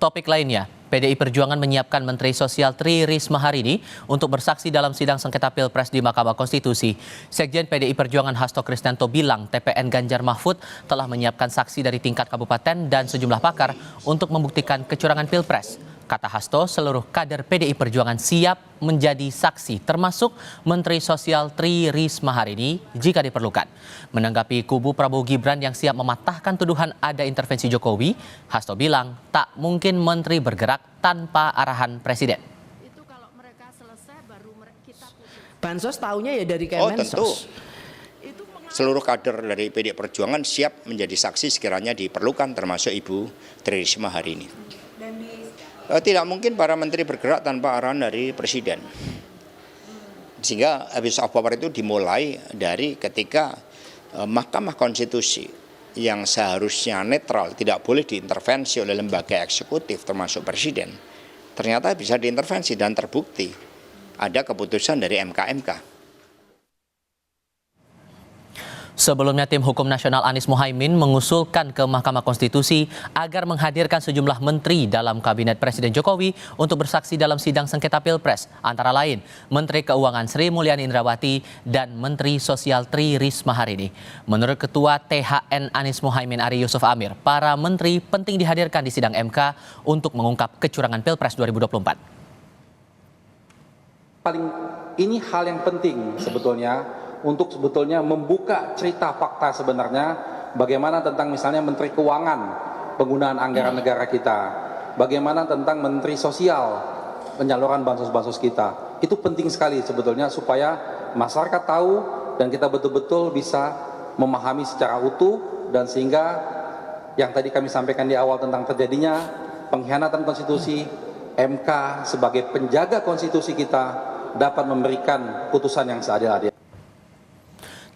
Topik lainnya, PDI Perjuangan menyiapkan Menteri Sosial Tri Risma hari ini untuk bersaksi dalam sidang sengketa Pilpres di Mahkamah Konstitusi. Sekjen PDI Perjuangan Hasto Kristianto bilang TPN Ganjar Mahfud telah menyiapkan saksi dari tingkat kabupaten dan sejumlah pakar untuk membuktikan kecurangan Pilpres. Kata Hasto, seluruh kader PDI Perjuangan siap menjadi saksi, termasuk Menteri Sosial Tri Risma hari ini jika diperlukan. Menanggapi kubu Prabowo Gibran yang siap mematahkan tuduhan ada intervensi Jokowi, Hasto bilang tak mungkin menteri bergerak tanpa arahan Presiden. Itu kalau mereka selesai baru kita putus. Bansos tahunya ya dari Kemensos. Tentu. Seluruh kader dari PDI Perjuangan siap menjadi saksi sekiranya diperlukan, termasuk Ibu Tri Risma hari ini. Tidak mungkin para menteri bergerak tanpa arahan dari Presiden. Sehingga abuse of power itu dimulai dari ketika Mahkamah Konstitusi yang seharusnya netral, tidak boleh diintervensi oleh lembaga eksekutif termasuk Presiden, ternyata bisa diintervensi dan terbukti ada keputusan dari MK. Sebelumnya tim hukum nasional Anies Mohaimin mengusulkan ke Mahkamah Konstitusi agar menghadirkan sejumlah menteri dalam kabinet Presiden Jokowi untuk bersaksi dalam sidang sengketa Pilpres, antara lain Menteri Keuangan Sri Mulyani Indrawati dan Menteri Sosial Tri Risma hari ini. Menurut Ketua THN Anies Mohaimin Ari Yusuf Amir, para menteri penting dihadirkan di sidang MK untuk mengungkap kecurangan Pilpres 2024. Ini hal yang penting sebetulnya untuk membuka cerita fakta sebenarnya bagaimana tentang misalnya Menteri Keuangan penggunaan anggaran negara kita, bagaimana tentang Menteri Sosial penyaluran bansos-bansos kita. Itu penting sekali sebetulnya supaya masyarakat tahu dan kita betul-betul bisa memahami secara utuh, dan sehingga yang tadi kami sampaikan di awal tentang terjadinya pengkhianatan konstitusi, MK sebagai penjaga konstitusi kita dapat memberikan putusan yang seadil-adil.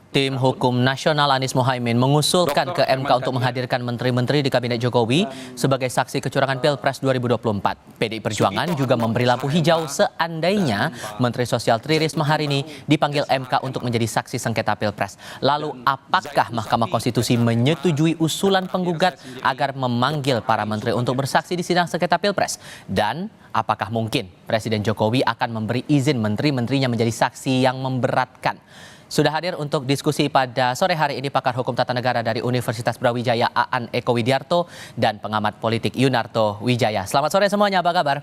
Tim hukum nasional Anies Mohaimin mengusulkan ke MK untuk menghadirkan menteri-menteri di Kabinet Jokowi sebagai saksi kecurangan Pilpres 2024. PDI Perjuangan juga memberi lampu hijau seandainya Menteri Sosial Tri Risma hari ini dipanggil MK untuk menjadi saksi sengketa Pilpres. Lalu apakah Mahkamah Konstitusi menyetujui usulan penggugat agar memanggil para menteri untuk bersaksi di sidang sengketa Pilpres? Dan apakah mungkin Presiden Jokowi akan memberi izin menteri-menterinya menjadi saksi yang memberatkan? Sudah hadir untuk diskusi pada sore hari ini pakar hukum tata negara dari Universitas Brawijaya Aan Eko Widiarto dan pengamat politik Yunarto Wijaya. Selamat sore semuanya, apa kabar?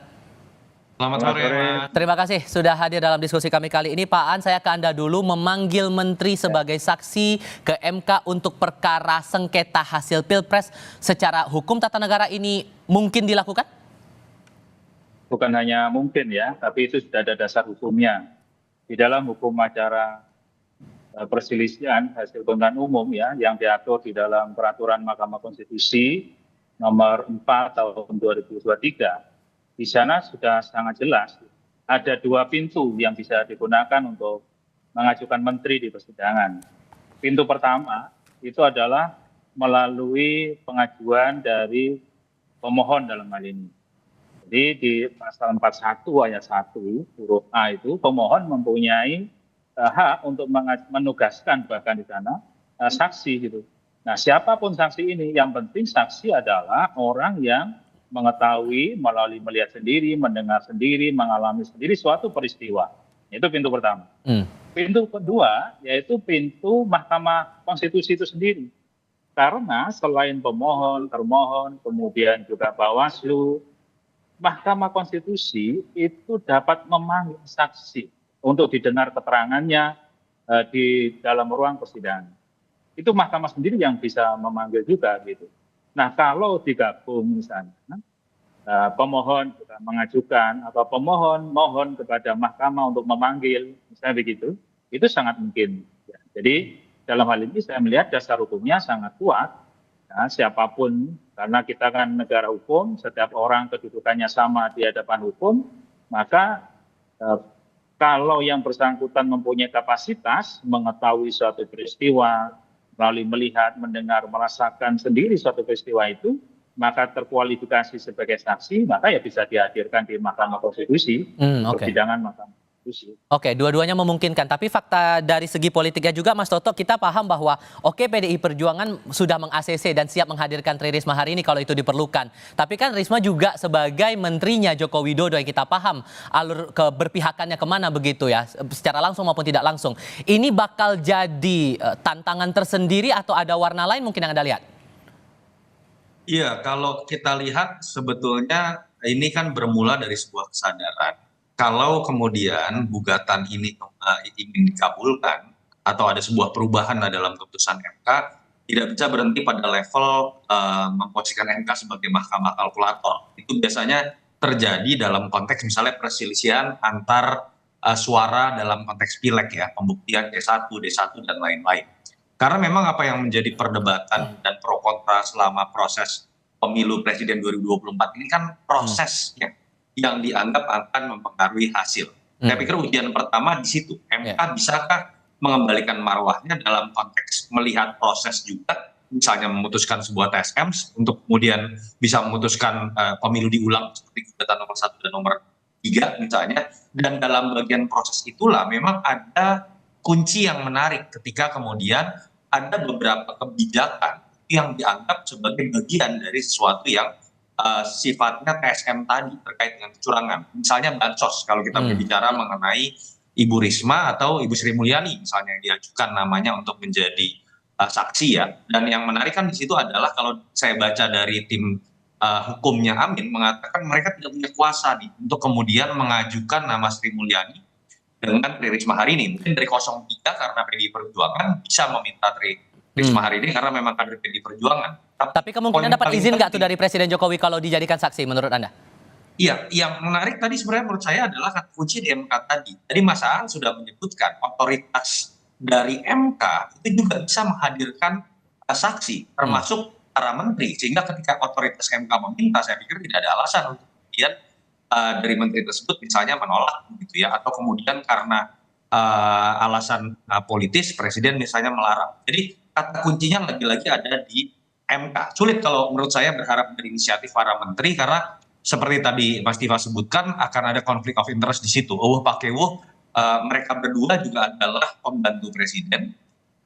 Selamat sore. Terima kasih sudah hadir dalam diskusi kami kali ini. Pak Aan, saya ke Anda dulu, memanggil menteri sebagai saksi ke MK untuk perkara sengketa hasil Pilpres secara hukum tata negara ini mungkin dilakukan? Bukan hanya mungkin ya, tapi itu sudah ada dasar hukumnya. Di dalam hukum acara perselisihan hasil pemilihan umum ya, yang diatur di dalam peraturan Mahkamah Konstitusi nomor 4 tahun 2023. Di sana sudah sangat jelas ada dua pintu yang bisa digunakan untuk mengajukan menteri di persidangan. Pintu pertama itu adalah melalui pengajuan dari pemohon dalam hal ini. Jadi di pasal 41 ayat 1 huruf A itu pemohon mempunyai hak untuk menugaskan bahkan di sana saksi gitu. Nah, siapapun saksi ini, yang penting saksi adalah orang yang mengetahui melalui melihat sendiri, mendengar sendiri, mengalami sendiri suatu peristiwa. Itu pintu pertama. Pintu kedua yaitu pintu Mahkamah Konstitusi itu sendiri. Karena selain pemohon, termohon, kemudian juga Bawaslu, Mahkamah Konstitusi itu dapat memanggil saksi untuk didengar keterangannya di dalam ruang persidangan. Itu mahkamah sendiri yang bisa memanggil juga gitu. Nah, kalau digabung misalnya pemohon juga mengajukan atau pemohon mohon kepada mahkamah untuk memanggil, misalnya begitu, itu sangat mungkin. Ya. Jadi dalam hal ini saya melihat dasar hukumnya sangat kuat. Ya, siapapun, karena kita kan negara hukum, setiap orang kedudukannya sama di hadapan hukum, maka kalau yang bersangkutan mempunyai kapasitas mengetahui suatu peristiwa, melalui melihat, mendengar, merasakan sendiri suatu peristiwa itu, maka terkualifikasi sebagai saksi, maka ya bisa dihadirkan di Mahkamah Konstitusi, persidangan Mahkamah. Konstitusi. Oke, dua-duanya memungkinkan. Tapi fakta dari segi politiknya juga, Mas Toto, kita paham bahwa PDI Perjuangan sudah meng-ACC dan siap menghadirkan Tri Risma hari ini kalau itu diperlukan. Tapi kan Risma juga sebagai menterinya Joko Widodo yang kita paham alur keberpihakannya kemana begitu ya, secara langsung maupun tidak langsung. Ini bakal jadi tantangan tersendiri atau ada warna lain mungkin yang Anda lihat? Iya, kalau kita lihat sebetulnya ini kan bermula dari sebuah kesadaran. Kalau kemudian gugatan ini ingin dikabulkan atau ada sebuah perubahan dalam keputusan MK, tidak bisa berhenti pada level memposisikan MK sebagai mahkamah kalkulator. Itu biasanya terjadi dalam konteks misalnya perselisihan antar suara dalam konteks pileg ya, pembuktian D1, D1 dan lain-lain. Karena memang apa yang menjadi perdebatan dan pro kontra selama proses pemilu presiden 2024 ini kan prosesnya yang dianggap akan mempengaruhi hasil. Saya pikir ujian pertama di situ. MK bisakah mengembalikan marwahnya dalam konteks melihat proses juga, misalnya memutuskan sebuah TSM untuk kemudian bisa memutuskan pemilu diulang seperti gugatan nomor 1 dan nomor 3 misalnya. Dan dalam bagian proses itulah memang ada kunci yang menarik ketika kemudian ada beberapa kebijakan yang dianggap sebagai bagian dari sesuatu yang sifatnya TSM tadi terkait dengan kecurangan. Misalnya bansos kalau kita berbicara mengenai Ibu Risma atau Ibu Sri Mulyani misalnya yang diajukan namanya untuk menjadi saksi ya. Dan yang menarik kan di situ adalah kalau saya baca dari tim hukumnya Amin mengatakan mereka tidak punya kuasa nih untuk kemudian mengajukan nama Sri Mulyani dengan Tri Risma hari ini. Mungkin dari 03 karena PDI Perjuangan bisa meminta Tri Risma hari ini karena memang kader PDI Perjuangan. Tapi kemungkinan dapat izin nggak tuh dari Presiden Jokowi kalau dijadikan saksi menurut Anda? Iya, yang menarik tadi sebenarnya menurut saya adalah kata kunci di MK tadi. Tadi Mas Aan sudah menyebutkan otoritas dari MK itu juga bisa menghadirkan saksi, termasuk para menteri. Sehingga ketika otoritas MK meminta, saya pikir tidak ada alasan untuk kemudian dari menteri tersebut misalnya menolak gitu ya, atau kemudian karena alasan politis presiden misalnya melarang. Jadi kata kuncinya lagi-lagi ada di MK. Sulit kalau menurut saya berharap dari inisiatif para menteri karena seperti tadi Mas Diva sebutkan akan ada konflik of interest di situ. Pakai mereka berdua juga adalah pembantu presiden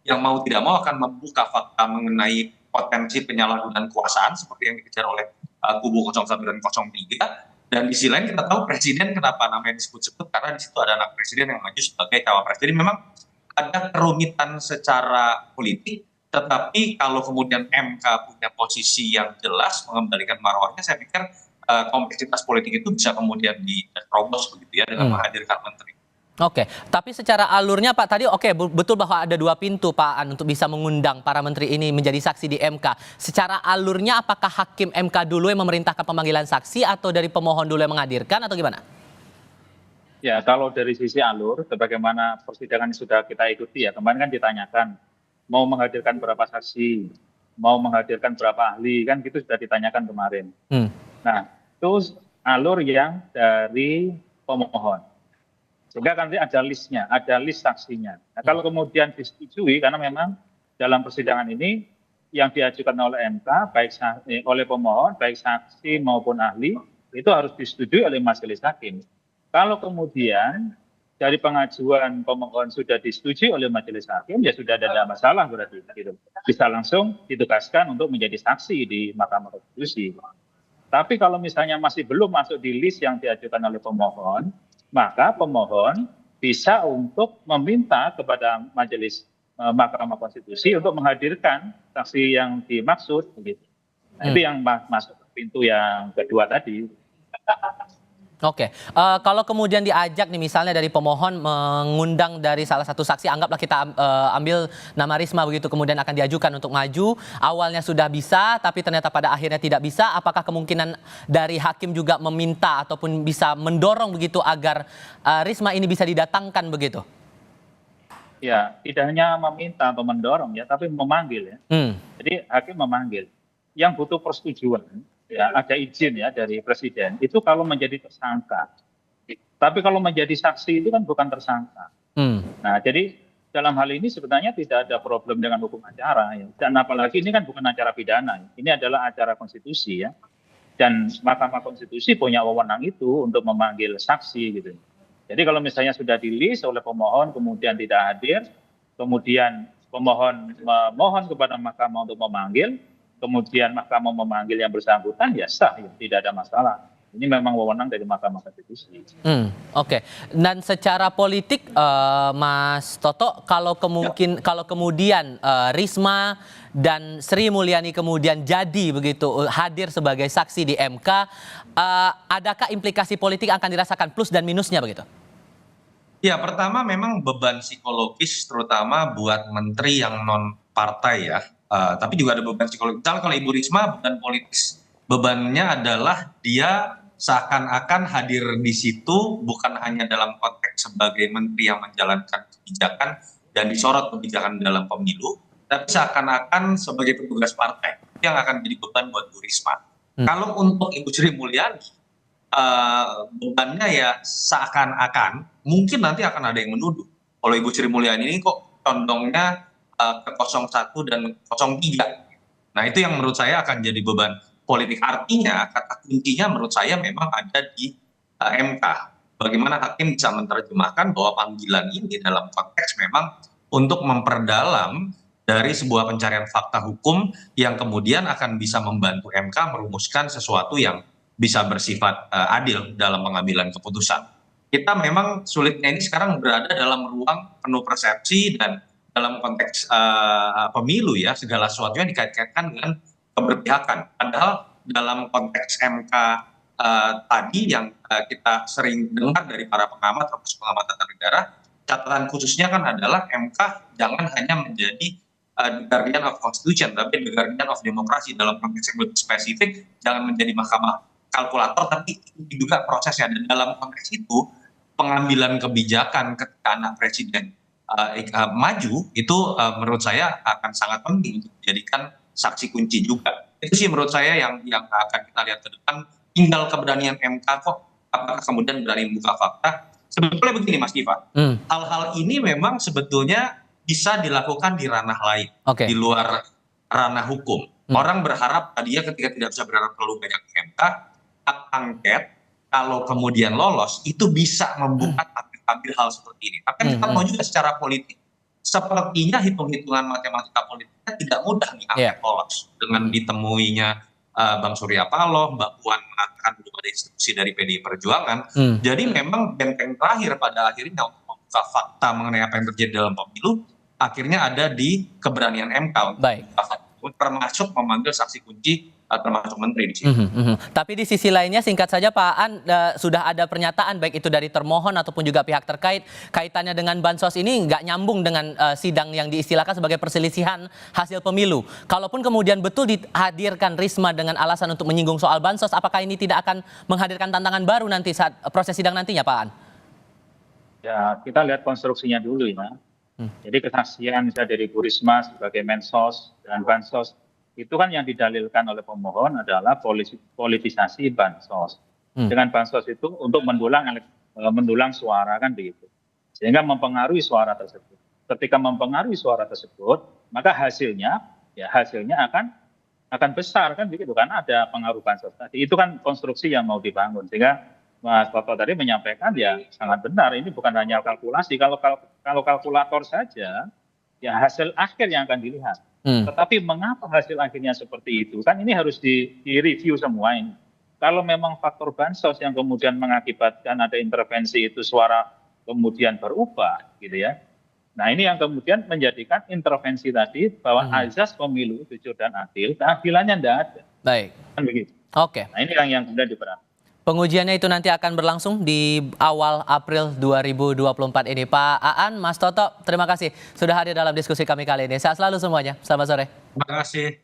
yang mau tidak mau akan membuka fakta mengenai potensi penyalahgunaan kekuasaan seperti yang dikejar oleh kubu 01 dan 03. Dan di sisi lain kita tahu presiden kenapa namanya disebut-sebut karena di situ ada anak presiden yang maju sebagai cawapres. Jadi memang ada kerumitan secara politik, tetapi kalau kemudian MK punya posisi yang jelas mengembalikan marwahnya, saya pikir kompleksitas politik itu bisa kemudian diterobos begitu ya dengan menghadirkan menteri. Oke, tapi secara alurnya Pak tadi betul bahwa ada dua pintu Pak An untuk bisa mengundang para menteri ini menjadi saksi di MK. Secara alurnya apakah hakim MK dulu yang memerintahkan pemanggilan saksi atau dari pemohon dulu yang menghadirkan atau gimana? Ya, kalau dari sisi alur, sebagaimana persidangan sudah kita ikuti ya, kemarin kan ditanyakan mau menghadirkan berapa saksi, mau menghadirkan berapa ahli, kan gitu sudah ditanyakan kemarin. Nah, itu alur yang dari pemohon. Sehingga nanti ada listnya, ada list saksinya. Nah, kalau kemudian disetujui, karena memang dalam persidangan ini yang diajukan oleh MK, baik oleh pemohon, baik saksi maupun ahli, itu harus disetujui oleh majelis hakim. Kalau kemudian dari pengajuan pemohon sudah disetujui oleh majelis hakim, ya sudah ada masalah berarti. Gitu. Bisa langsung ditugaskan untuk menjadi saksi di Mahkamah Konstitusi. Tapi kalau misalnya masih belum masuk di list yang diajukan oleh pemohon, maka pemohon bisa untuk meminta kepada majelis Mahkamah Konstitusi untuk menghadirkan saksi yang dimaksud. Begitu. Nah, itu yang masuk ke pintu yang kedua tadi. Oke, kalau kemudian diajak nih misalnya dari pemohon mengundang dari salah satu saksi, anggaplah kita ambil nama Risma begitu, kemudian akan diajukan untuk maju, awalnya sudah bisa tapi ternyata pada akhirnya tidak bisa, apakah kemungkinan dari hakim juga meminta ataupun bisa mendorong begitu agar Risma ini bisa didatangkan begitu? Ya, tidak hanya meminta atau mendorong ya, tapi memanggil ya. Jadi hakim memanggil. Yang butuh persetujuan, ya ada izin ya dari presiden itu kalau menjadi tersangka. Tapi kalau menjadi saksi itu kan bukan tersangka. Nah, jadi dalam hal ini sebenarnya tidak ada problem dengan hukum acara ya. Dan apalagi ini kan bukan acara pidana, ya. Ini adalah acara konstitusi ya. Dan Mahkamah Konstitusi punya wewenang itu untuk memanggil saksi gitu. Jadi kalau misalnya sudah di-list oleh pemohon kemudian tidak hadir, kemudian pemohon memohon kepada mahkamah untuk memanggil, kemudian mahkamah memanggil yang bersangkutan, ya sah, ya, tidak ada masalah. Ini memang wewenang dari Mahkamah Konstitusi. Oke. Dan secara politik, Mas Toto, kalau kemudian Risma dan Sri Mulyani kemudian jadi begitu hadir sebagai saksi di MK, adakah implikasi politik akan dirasakan plus dan minusnya begitu? Ya, pertama memang beban psikologis terutama buat menteri yang non partai ya. Tapi juga ada beban psikologis. Misalnya kalau Ibu Risma beban politis, bebannya adalah dia seakan-akan hadir di situ bukan hanya dalam konteks sebagai menteri yang menjalankan kebijakan dan disorot kebijakan dalam pemilu, tapi seakan-akan sebagai petugas partai yang akan jadi beban buat Bu Risma. Kalau untuk Ibu Sri Mulyani, bebannya ya seakan-akan mungkin nanti akan ada yang menuduh kalau Ibu Sri Mulyani ini kok condongnya ke 01 dan 03. Nah itu yang menurut saya akan jadi beban politik. Artinya kata kuncinya menurut saya memang ada di MK. Bagaimana hakim bisa menerjemahkan bahwa panggilan ini dalam konteks memang untuk memperdalam dari sebuah pencarian fakta hukum yang kemudian akan bisa membantu MK merumuskan sesuatu yang bisa bersifat adil dalam pengambilan keputusan. Kita memang sulitnya ini sekarang berada dalam ruang penuh persepsi dan dalam konteks pemilu ya, segala sesuatunya dikait-kaitkan dengan keberpihakan. Padahal dalam konteks MK tadi yang kita sering dengar dari para pengamat atau pengamat tata negara, catatan khususnya kan adalah MK jangan hanya menjadi the guardian of constitution, tapi the guardian of demokrasi. Dalam konteks yang lebih spesifik, jangan menjadi mahkamah kalkulator, tapi juga prosesnya. Dan dalam konteks itu, pengambilan kebijakan ketika anak presiden maju itu menurut saya akan sangat penting untuk dijadikan saksi kunci juga. Itu sih menurut saya yang akan kita lihat ke depan. Tinggal keberanian MK kok apakah kemudian berani membuka fakta. Sebetulnya begini Mas Diva, hal-hal ini memang sebetulnya bisa dilakukan di ranah lain, di luar ranah hukum. Orang berharap tadinya ketika tidak bisa berharap terlalu banyak ke MK, hak angket kalau kemudian lolos itu bisa membuka tabir hal seperti ini. Tapi kita mau juga secara politik. Sepertinya hitung-hitungan matematika politiknya tidak mudah nih angket lolos. Dengan ditemuinya Bang Surya Paloh, Mbak Puan mengatakan belum ada instruksi dari PDI Perjuangan. Jadi memang benteng terakhir pada akhirnya untuk membuka fakta mengenai apa yang terjadi dalam pemilu, akhirnya ada di keberanian MK untuk membuka fakta, termasuk memanggil saksi kunci termasuk menteri di sini. Tapi di sisi lainnya singkat saja Pak Aan, sudah ada pernyataan baik itu dari termohon ataupun juga pihak terkait kaitannya dengan bansos ini nggak nyambung dengan sidang yang diistilahkan sebagai perselisihan hasil pemilu. Kalaupun kemudian betul dihadirkan Risma dengan alasan untuk menyinggung soal bansos, apakah ini tidak akan menghadirkan tantangan baru nanti saat proses sidang nantinya Pak Aan? Ya kita lihat konstruksinya dulu ya. Jadi kesaksian misalnya dari Bu Risma sebagai mensos dan bansos, itu kan yang didalilkan oleh pemohon adalah politisasi bansos. Dengan bansos itu untuk mendulang suara kan begitu. Sehingga mempengaruhi suara tersebut. Ketika mempengaruhi suara tersebut, maka hasilnya akan besar kan begitu, karena ada pengaruh bansos tadi. Itu kan konstruksi yang mau dibangun. Sehingga Mas Toto tadi menyampaikan ya sangat benar, ini bukan hanya kalkulasi. Kalau kalkulator saja, ya hasil akhir yang akan dilihat. Tetapi mengapa hasil akhirnya seperti itu? Kan ini harus di-review semua ini. Kalau memang faktor bansos yang kemudian mengakibatkan ada intervensi itu suara kemudian berubah gitu ya. Nah ini yang kemudian menjadikan intervensi tadi bahwa azas pemilu jujur dan adil, keadilannya tidak ada. Baik. Kan begitu. Oke. Nah ini yang kemudian diperankan. Pengujiannya itu nanti akan berlangsung di awal April 2024 ini. Pak Aan, Mas Toto, terima kasih sudah hadir dalam diskusi kami kali ini. Sehat selalu semuanya. Selamat sore. Terima kasih.